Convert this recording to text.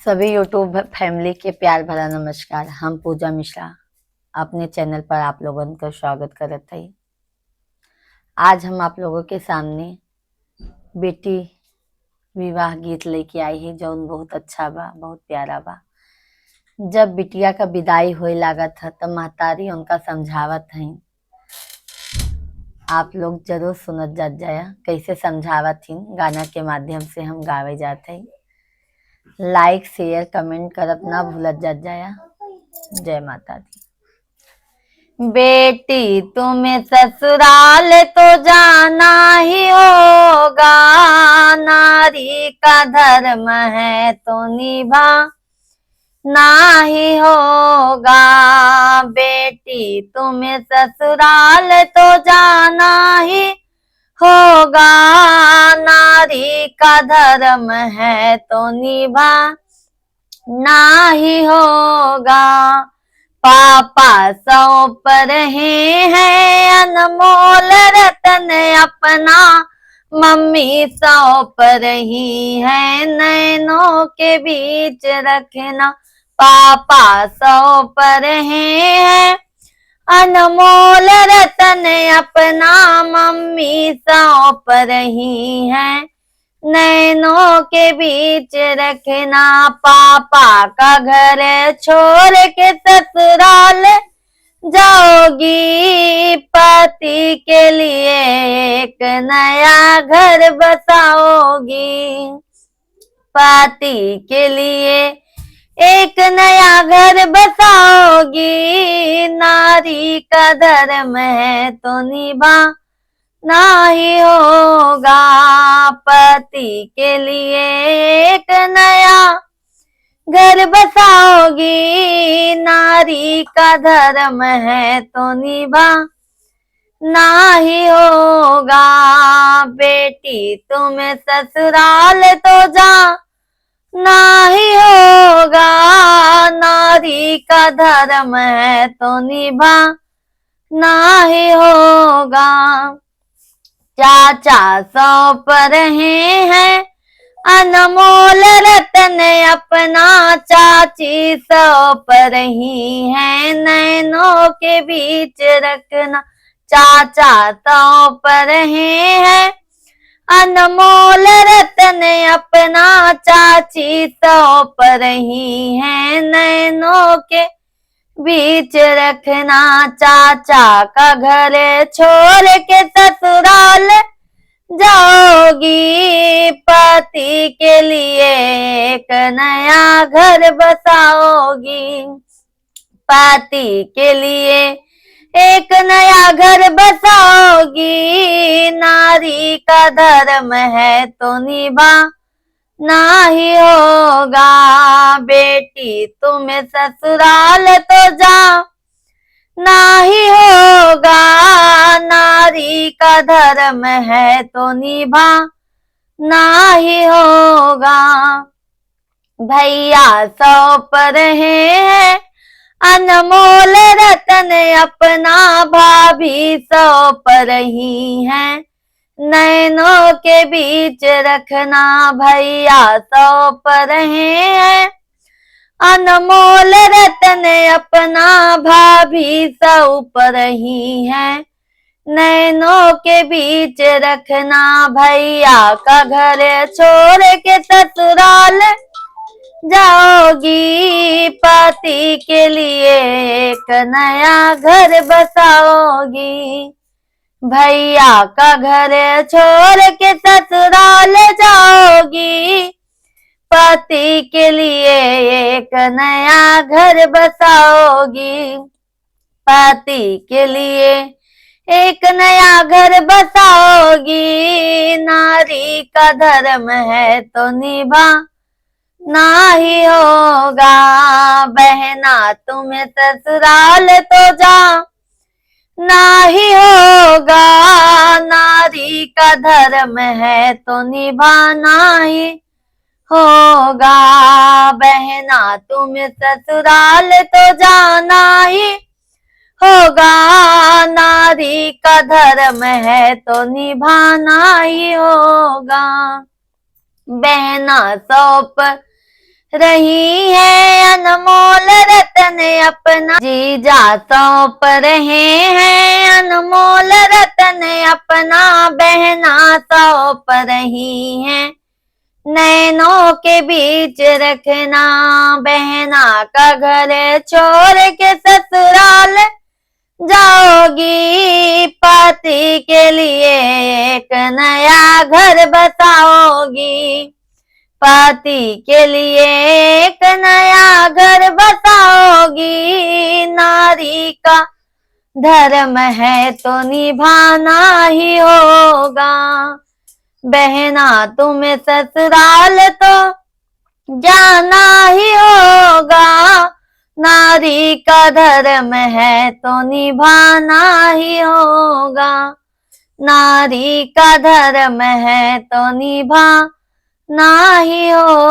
सभी YouTube family के प्यार भरा नमस्कार। हम पूजा मिश्रा अपने चैनल पर आप लोगों का स्वागत करत हई। आज हम आप लोगों के सामने बेटी विवाह गीत लेके आई है, जौन बहुत अच्छा बा, बहुत प्यारा बा। जब बिटिया का विदाई होए लागत है तब महतारी उनका समझावत है। आप लोग जरूर सुनत जात जाया कैसे समझावत थी। गाना के माध्यम से हम गावे जाते हैं। लाइक शेयर कमेंट करत ना भूलत जात जाया। जय माता दी। बेटी तुम्हें ससुराल तो जाना ही होगा, नारी का धर्म है तो निभा ना ही होगा। बेटी तुम्हें ससुराल तो जाना ही होगा, नारी का धर्म है तो निभा ना ही होगा। पापा सौंप रहे हैं अनमोल रतन अपना, मम्मी सौंप रही है नैनों के बीच रखना। पापा सौंप रहे हैं अनमोल रतन अपना, मम्मी सौंप रही है नैनों के बीच रखना। पापा का घर छोड़ के ससुराल जाओगी, पति के लिए एक नया घर बसाओगी। पति के लिए एक नया घर बसाओगी, नारी का धर्म है तो निभा ना ही होगा। पति के लिए एक नया घर बसाओगी, नारी का धर्म है तो निभा ना ही होगा। बेटी तुम्हें ससुराल तो जा ना ही होगा, नारी का धर्म है तो निभा ना ही होगा। चाचा सौंप रहे हैं अनमोल रतन अपना, चाची सौंप रही है नैनों के बीच रखना। चाचा सौंप रहे हैं अनमोल रतन अपना, चाची सौंप रही है नैनों के बीच रखना। चाचा का घर छोड़ के ससुराल जाओगी, पति के लिए एक नया घर बसाओगी। पति के लिए एक नया घर बसाओगी, नारी का धर्म है तो निभा ना ही होगा। बेटी तुम्हें ससुराल तो जा ना ही होगा, नारी का धर्म है तो निभा ना ही होगा। भैया सौंप रहे हैं अनमोल रतन अपना, भाभी सौंप रही हैं नैनों के बीच रखना। भैया सौंप रहे हैं अनमोल रतन अपना, भाभी सौंप रही है नैनों के बीच रखना। भैया का घर छोड़ के ससुराल जाओगी, पति के लिए एक नया घर बसाओगी। भैया का घर छोड़ के ससुराल जाओगी, पति के लिए एक नया घर बसाओगी। पति के लिए एक नया घर बसाओगी, नारी का धर्म है तो निभा ना ही होगा। बहना तुम्हें ससुराल तो जा ना ही होगा, नारी का धर्म है तो निभाना ही होगा। बहना तुम्हें ससुराल तो जाना ही होगा, नारी का धर्म है तो निभाना ही होगा। बहना सौंप रही है अनमोल रतन अपना, जी जा सौंप रहे हैं अनमोल रतन अपना, बहना सौंप रही है नैनों के बीच रखना, बहना का घर छोड़ के ससुराल जाओगी, पति के लिए एक नया घर बसाओगी, पति के लिए एक नया घर बसाओगी, नारी का धर्म है तो निभाना ही होगा, बहना तुम्हें ससुराल तो जाना ही होगा, नारी का धर्म है तो निभाना ही होगा, नारी का धर्म है तो निभाना ही होगा।